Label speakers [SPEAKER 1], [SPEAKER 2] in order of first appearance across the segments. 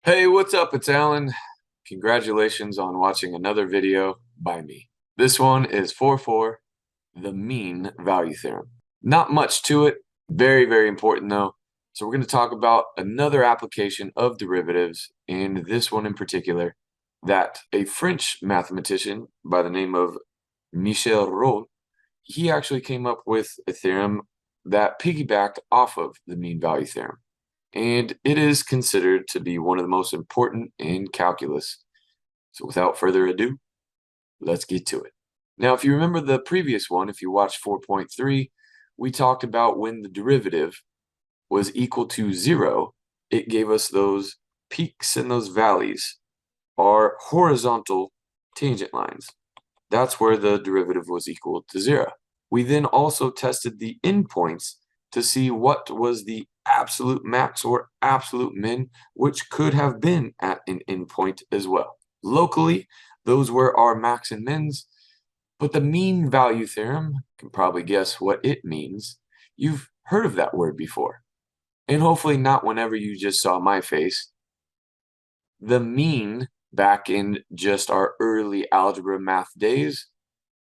[SPEAKER 1] Hey, what's up? It's Alan. Congratulations on watching another video by me. This one is for the mean value theorem. Not much to it, very, very important though. So we're going to talk about another application of derivatives, and this one in particular, that a French mathematician by the name of Michel Rolle, he actually came up with a theorem that piggybacked off of the mean value theorem, and it is considered to be one of the most important in calculus. So without further ado, let's get to it. Now, if you remember the previous one, if you watched 4.3, we talked about when the derivative was equal to 0, it gave us those peaks and those valleys, our horizontal tangent lines. That's where the derivative was equal to 0. We then also tested the endpoints to see what was the absolute max or absolute min, which could have been at an endpoint as well. Locally, those were our max and mins, but the mean value theorem, you can probably guess what it means. You've heard of that word before, and hopefully not whenever you just saw my face. The mean, back in just our early algebra math days,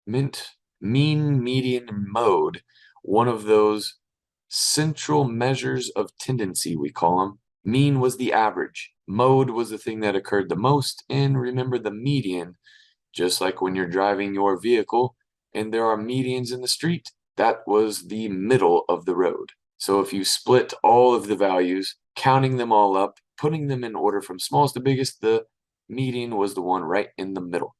[SPEAKER 1] meant mean, median, and mode, one of those central measures of tendency, we call them. Mean was the average. Mode was the thing that occurred the most. And remember the median, just like when you're driving your vehicle and there are medians in the street, that was the middle of the road. So if you split all of the values, counting them all up, putting them in order from smallest to biggest, the median was the one right in the middle.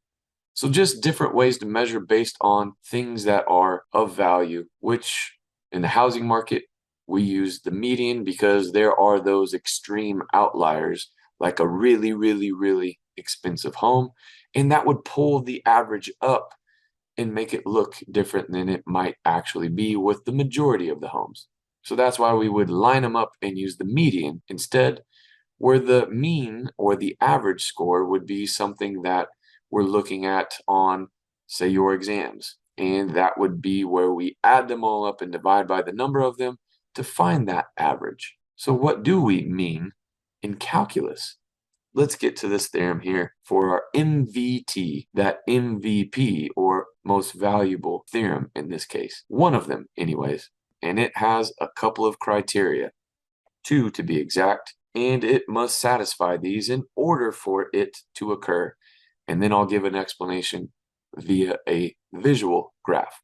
[SPEAKER 1] So just different ways to measure based on things that are of value, which in the housing market, we use the median because there are those extreme outliers, like a really, really, really expensive home, and that would pull the average up and make it look different than it might actually be with the majority of the homes. So that's why we would line them up and use the median instead, where the mean or the average score would be something that we're looking at on, say, your exams. And that would be where we add them all up and divide by the number of them to find that average. So what do we mean in calculus? Let's get to this theorem here for our MVT, that MVP, or most valuable theorem in this case. One of them, anyways. And it has a couple of criteria, two to be exact, and it must satisfy these in order for it to occur. And then I'll give an explanation via a visual graph.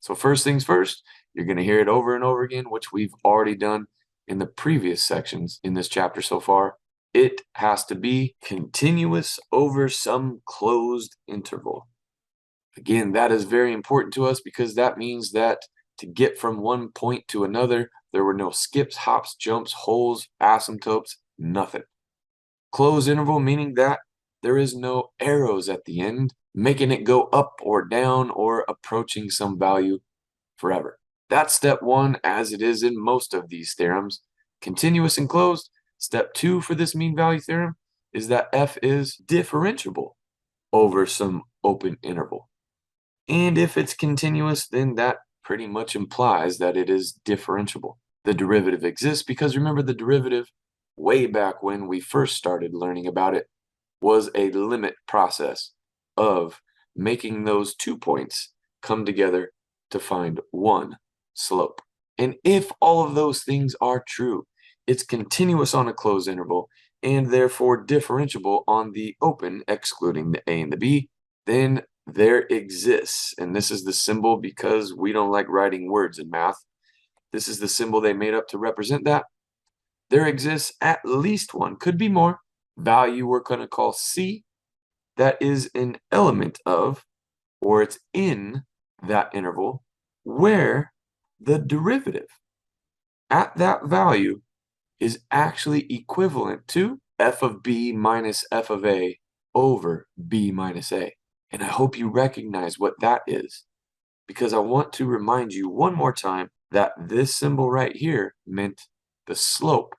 [SPEAKER 1] So first things first, you're going to hear it over and over again, which we've already done in the previous sections in this chapter so far. It has to be continuous over some closed interval. Again, that is very important to us because that means that to get from one point to another, there were no skips, hops, jumps, holes, asymptotes, nothing. Closed interval meaning that there is no arrows at the end, making it go up or down or approaching some value forever. That's step one, as it is in most of these theorems. Continuous and closed. Step two for this mean value theorem is that f is differentiable over some open interval. And if it's continuous, then that pretty much implies that it is differentiable. The derivative exists because remember, the derivative, way back when we first started learning about it, was a limit process of making those 2 points come together to find one slope. And if all of those things are true, it's continuous on a closed interval and therefore differentiable on the open, excluding the a and the b, then there exists, and this is the symbol because we don't like writing words in math. This is the symbol they made up to represent that. There exists at least one, could be more, value we're going to call c, that is an element of, or it's in that interval, where the derivative at that value is actually equivalent to f of b minus f of a over b minus a. And I hope you recognize what that is, because I want to remind you one more time that this symbol right here meant the slope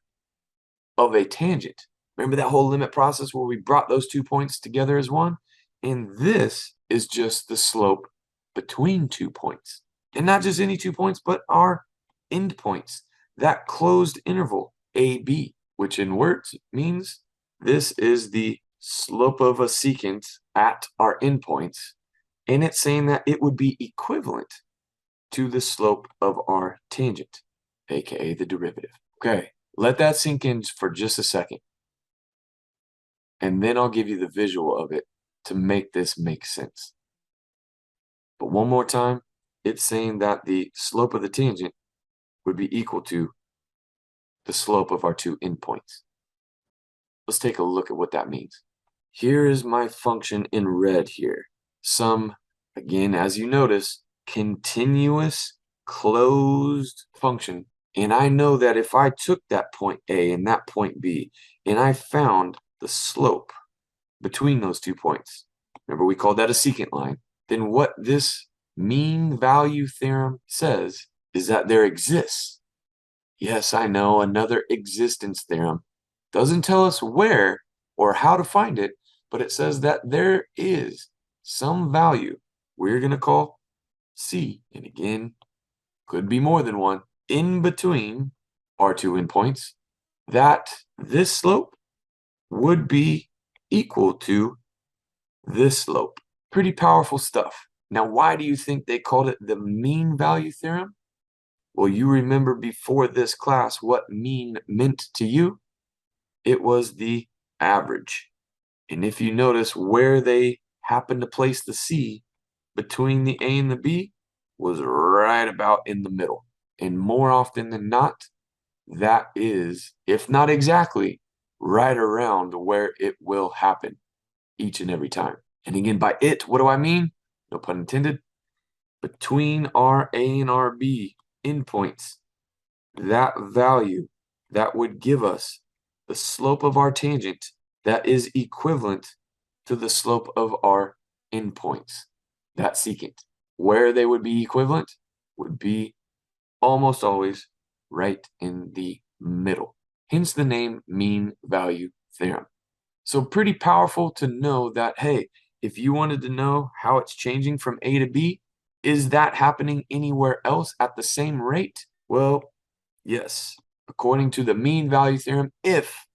[SPEAKER 1] of a tangent. Remember that whole limit process where we brought those 2 points together as one? And this is just the slope between 2 points. And not just any 2 points, but our endpoints, that closed interval, AB, which in words means this is the slope of a secant at our endpoints, and it's saying that it would be equivalent to the slope of our tangent, aka the derivative. Okay, let that sink in for just a second, and then I'll give you the visual of it to make this make sense. But one more time, it's saying that the slope of the tangent would be equal to the slope of our two endpoints. Let's take a look at what that means. Here is my function in red here. Some, again, as you notice, continuous closed function. And I know that if I took that point A and that point B, and I found the slope between those 2 points, remember we called that a secant line, then what this mean value theorem says is that there exists, yes, I know, another existence theorem. Doesn't tell us where or how to find it, but it says that there is some value we're going to call C, and again, could be more than one, in between our two endpoints, that this slope would be equal to this slope. Pretty powerful stuff. Now, why do you think they called it the mean value theorem? Well, you remember before this class what mean meant to you? It was the average. And if you notice where they happen to place the C between the A and the B was right about in the middle. And more often than not, that is, if not exactly, right around where it will happen each and every time. And again, by it, what do I mean? No pun intended. Between our A and our B endpoints, that value that would give us the slope of our tangent that is equivalent to the slope of our endpoints, that secant. Where they would be equivalent would be almost always right in the middle. Hence the name mean value theorem. So pretty powerful to know that, hey, if you wanted to know how it's changing from A to B, is that happening anywhere else at the same rate? Well, yes. According to the mean value theorem, if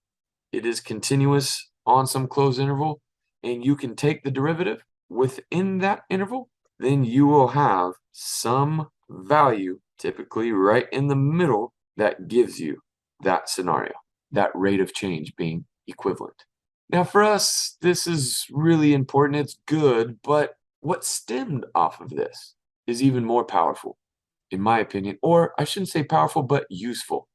[SPEAKER 1] it is continuous on some closed interval and you can take the derivative within that interval, then you will have some value, typically right in the middle, that gives you that scenario, that rate of change being equivalent. Now for us, this is really important, it's good, but what stemmed off of this is even more powerful, in my opinion, or I shouldn't say powerful, but useful.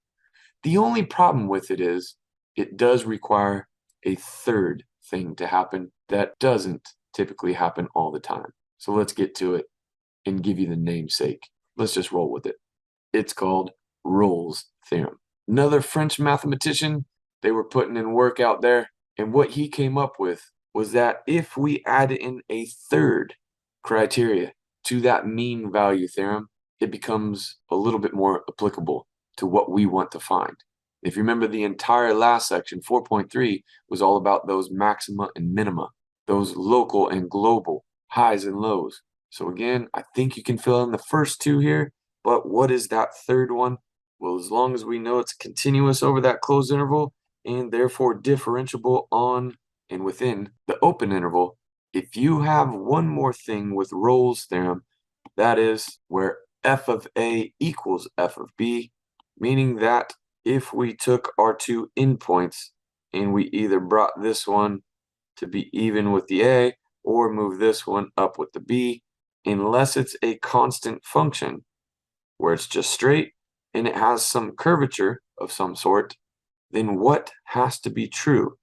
[SPEAKER 1] The only problem with it is it does require a third thing to happen that doesn't typically happen all the time. So let's get to it and give you the namesake. Let's just roll with it. It's called Rolle's theorem. Another French mathematician, they were putting in work out there, and what he came up with was that if we add in a third criteria to that mean value theorem, it becomes a little bit more applicable to what we want to find. If you remember, the entire last section, 4.3, was all about those maxima and minima, those local and global highs and lows. So again, I think you can fill in the first two here, but what is that third one? Well, as long as we know it's continuous over that closed interval and therefore differentiable on and within the open interval, if you have one more thing with Rolle's theorem, that is where f of A equals f of B, meaning that if we took our two endpoints and we either brought this one to be even with the A or move this one up with the B, unless it's a constant function where it's just straight and it has some curvature of some sort, then what has to be true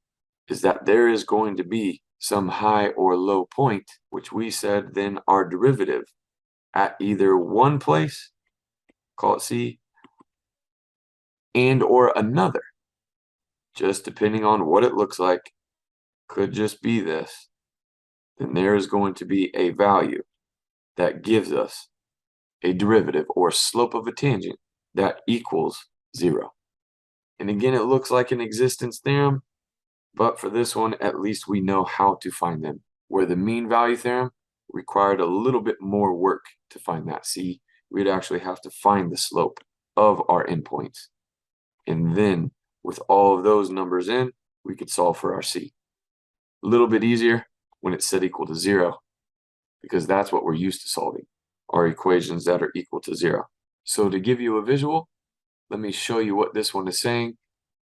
[SPEAKER 1] is that there is going to be some high or low point, which we said then our derivative at either one place, call it C, and or another, just depending on what it looks like, could just be this, then there is going to be a value that gives us a derivative or slope of a tangent that equals 0. And again, it looks like an existence theorem, but for this one, at least we know how to find them. Where the mean value theorem required a little bit more work to find that C, we'd actually have to find the slope of our endpoints. And then with all of those numbers in, we could solve for our c. A little bit easier when it's set equal to 0, because that's what we're used to solving, are equations that are equal to 0. So to give you a visual, let me show you what this one is saying.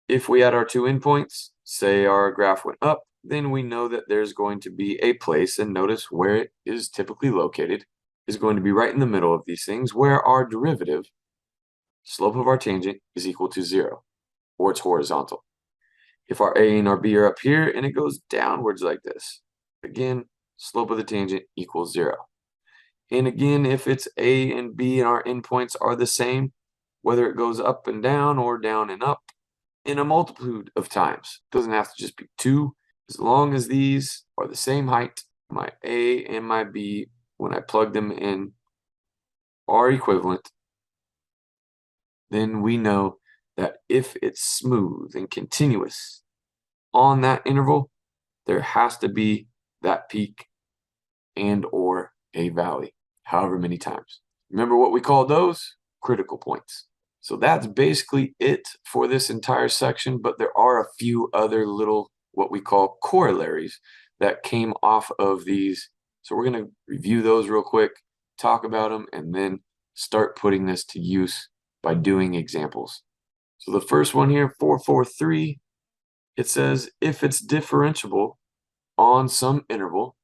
[SPEAKER 1] If we had our two endpoints, say our graph went up, then we know that there's going to be a place, and notice where it is typically located, is going to be right in the middle of these things, where our derivative, slope of our tangent, is equal to 0, or it's horizontal. If our A and our B are up here, and it goes downwards like this, again, slope of the tangent equals 0. And again, if it's A and B and our endpoints are the same, whether it goes up and down or down and up, in a multitude of times, it doesn't have to just be 2, as long as these are the same height, my A and my B, when I plug them in, are equivalent, then we know that if it's smooth and continuous on that interval, there has to be that peak and or a valley, however many times. Remember what we call those? Critical points. So that's basically it for this entire section, but there are a few other little, what we call corollaries, that came off of these. So we're going to review those real quick, talk about them, and then start putting this to use by doing examples. So the first one here, 443, it says if it's differentiable on some interval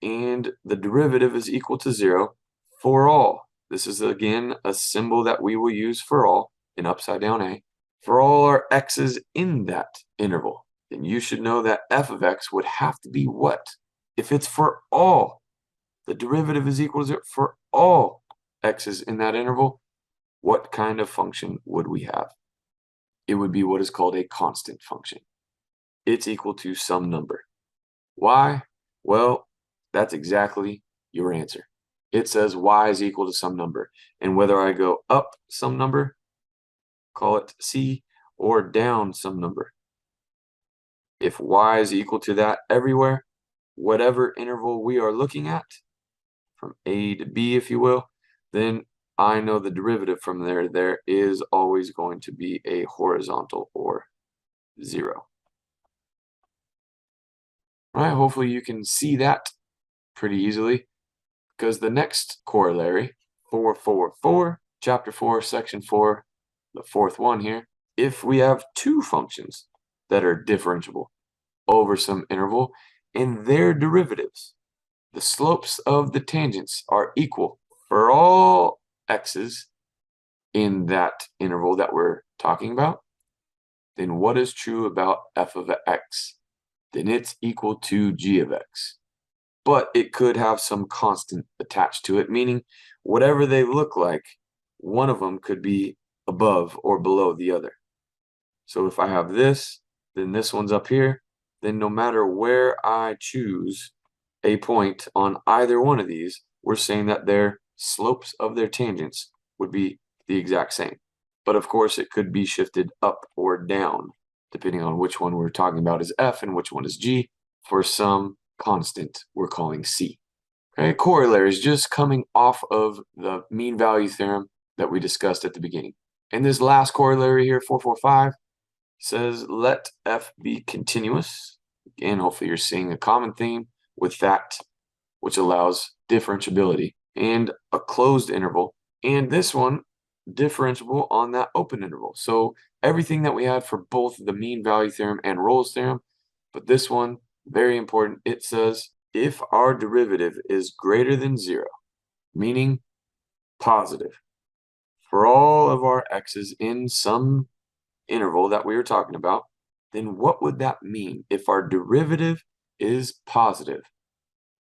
[SPEAKER 1] and the derivative is equal to 0 for all. This is again a symbol that we will use for all in upside down A. For all our x's in that interval, then you should know that f of x would have to be what? If it's for all, the derivative is equal to 0 for all x's in that interval, what kind of function would we have? It would be what is called a constant function. It's equal to some number. Why? Well, that's exactly your answer. It says y is equal to some number. And whether I go up some number, call it c, or down some number, if y is equal to that everywhere, whatever interval we are looking at, from a to b, if you will, then I know the derivative from there is always going to be a horizontal or 0. All right, hopefully you can see that pretty easily, because the next corollary, 444, chapter 4, section 4, the fourth one here, if we have two functions that are differentiable over some interval and their derivatives, the slopes of the tangents are equal for all x's in that interval that we're talking about, then what is true about f of x? Then it's equal to g of x. But it could have some constant attached to it, meaning whatever they look like, one of them could be above or below the other. So if I have this, then this one's up here, then no matter where I choose a point on either one of these, we're saying that their slopes of their tangents would be the exact same. But of course, it could be shifted up or down, depending on which one we're talking about is f and which one is g, for some constant we're calling c. Okay, corollaries just coming off of the mean value theorem that we discussed at the beginning. And this last corollary here, 445, says let f be continuous. Again, hopefully you're seeing a common theme with that, which allows differentiability and a closed interval. And this one, differentiable on that open interval. So everything that we had for both the mean value theorem and Rolle's theorem, but this one, very important, it says if our derivative is greater than 0, meaning positive, for all of our x's in some interval that we were talking about, then what would that mean? If our derivative is positive,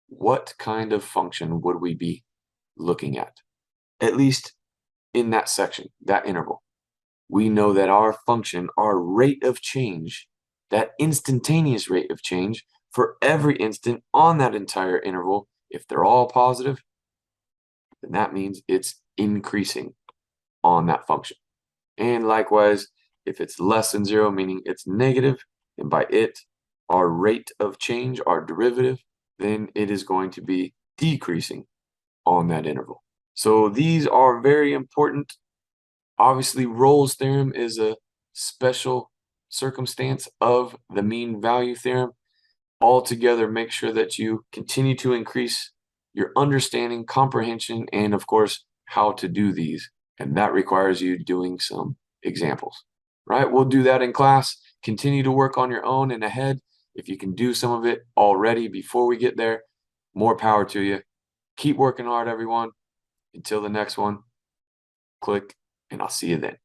[SPEAKER 1] what kind of function would we be looking at least in that section, that interval? We know that our function, our rate of change, that instantaneous rate of change for every instant on that entire interval, if they're all positive, then that means it's increasing on that function. And likewise, if it's less than 0, meaning it's negative, and by it, our rate of change, our derivative, then it is going to be decreasing on that interval. So these are very important. Obviously, Rolle's theorem is a special circumstance of the mean value theorem. Altogether, make sure that you continue to increase your understanding, comprehension, and of course, how to do these. And that requires you doing some examples, right? We'll do that in class. Continue to work on your own and ahead. If you can do some of it already before we get there, more power to you. Keep working hard, everyone. Until the next one, click, and I'll see you then.